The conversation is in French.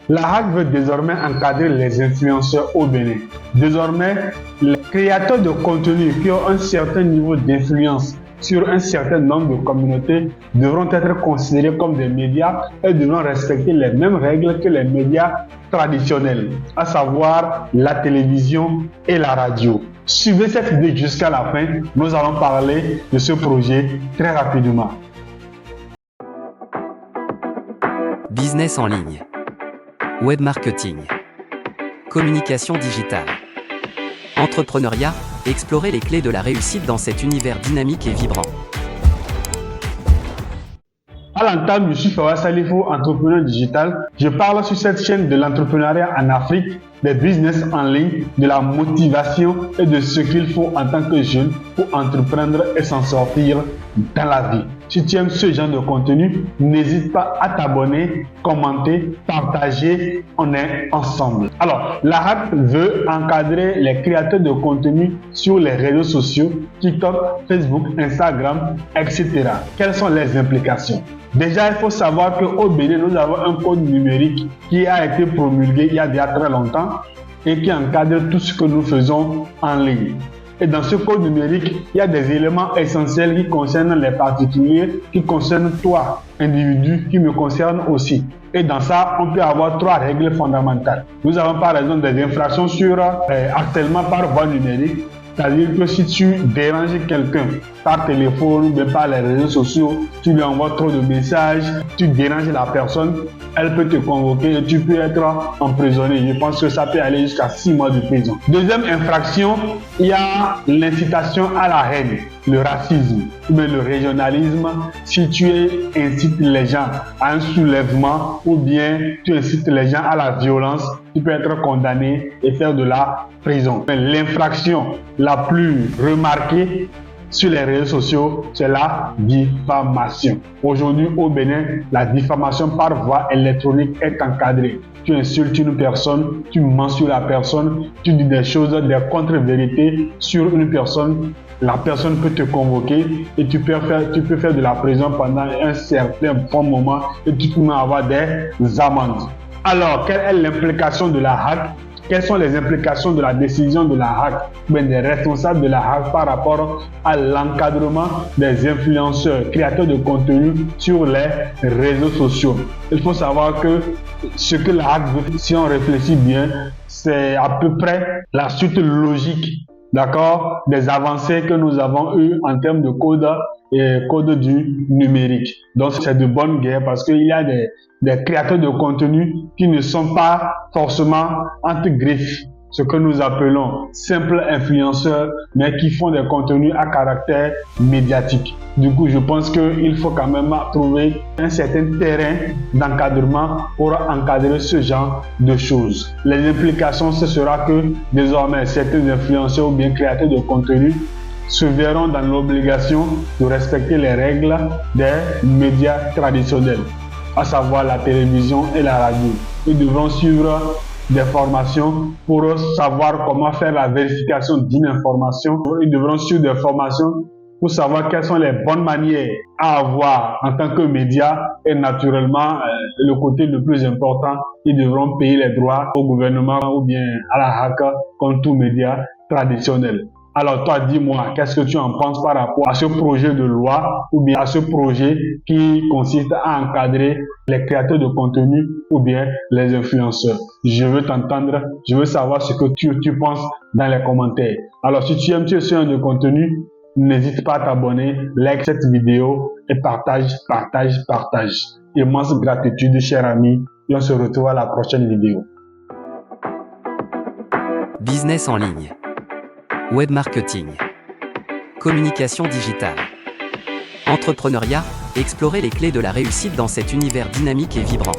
La HAC veut désormais encadrer les influenceurs au Bénin. Désormais, les créateurs de contenu qui ont un certain niveau d'influence sur un certain nombre de communautés devront être considérés comme des médias et devront respecter les mêmes règles que les médias traditionnels, à savoir la télévision et la radio. Suivez cette vidéo jusqu'à la fin, nous allons parler de ce projet très rapidement. Business en ligne, web marketing, communication digitale, entrepreneuriat, explorez les clés de la réussite dans cet univers dynamique et vibrant. À l'entame, je suis Fawaz Salifou, entrepreneur digital. Je parle sur cette chaîne de l'entrepreneuriat en Afrique, des business en ligne, de la motivation et de ce qu'il faut en tant que jeune pour entreprendre et s'en sortir dans la vie. Si tu aimes ce genre de contenu, n'hésite pas à t'abonner, commenter, partager. On est ensemble. Alors, la HAC veut encadrer les créateurs de contenu sur les réseaux sociaux, TikTok, Facebook, Instagram, etc. Quelles sont les implications? Déjà, il faut savoir qu'au Bénin, nous avons un code numérique qui a été promulgué il y a déjà très longtemps et qui encadre tout ce que nous faisons en ligne. Et dans ce code numérique, il y a des éléments essentiels qui concernent les particuliers, qui concernent toi, individu, qui me concernent aussi. Et dans ça, on peut avoir 3 règles fondamentales. Nous avons par exemple des infractions sur harcèlement par voie numérique. C'est-à-dire que si tu déranges quelqu'un par téléphone ou bien par les réseaux sociaux, tu lui envoies trop de messages, tu déranges la personne, elle peut te convoquer et tu peux être emprisonné. Je pense que ça peut aller jusqu'à 6 mois de prison. Deuxième infraction, il y a l'incitation à la haine, le racisme ou bien le régionalisme. Si tu incites les gens à un soulèvement ou bien tu incites les gens à la violence, tu peux être condamné et faire de la prison. L'infraction la plus remarquée sur les réseaux sociaux, c'est la diffamation. Aujourd'hui au Bénin, la diffamation par voie électronique est encadrée. Tu insultes une personne, tu mens sur la personne, tu dis des choses, des contre-vérités sur une personne. La personne peut te convoquer et tu peux faire de la prison pendant un certain bon moment et tu peux même avoir des amendes. Alors, quelle est l'implication de la HAC? Quelles sont les implications de la décision de la HAC, des responsables de la HAC par rapport à l'encadrement des influenceurs, créateurs de contenu sur les réseaux sociaux? Il faut savoir que ce que la HAC veut, si on réfléchit bien, c'est à peu près la suite logique, d'accord, des avancées que nous avons eues en termes de code du numérique. Donc c'est de bonne guerre parce qu'il y a des créateurs de contenu qui ne sont pas forcément entre griffes, ce que nous appelons simples influenceurs, mais qui font des contenus à caractère médiatique. Du coup, je pense qu'il faut quand même trouver un certain terrain d'encadrement pour encadrer ce genre de choses. Les implications, ce sera que désormais, certains influenceurs ou bien créateurs de contenu se verront dans l'obligation de respecter les règles des médias traditionnels, à savoir la télévision et la radio. Ils devront suivre des formations pour savoir comment faire la vérification d'une information. Ils devront suivre des formations pour savoir quelles sont les bonnes manières à avoir en tant que média et naturellement, le côté le plus important, ils devront payer les droits au gouvernement ou bien à la HAC comme tout média traditionnel. Alors toi, dis-moi, qu'est-ce que tu en penses par rapport à ce projet de loi ou bien à ce projet qui consiste à encadrer les créateurs de contenu ou bien les influenceurs? Je veux t'entendre, je veux savoir ce que tu penses dans les commentaires. Alors si tu aimes ce genre de contenu, n'hésite pas à t'abonner, like cette vidéo et partage. Immense gratitude, cher ami, et on se retrouve à la prochaine vidéo. Business en ligne, web marketing, communication digitale, entrepreneuriat, explorez les clés de la réussite dans cet univers dynamique et vibrant.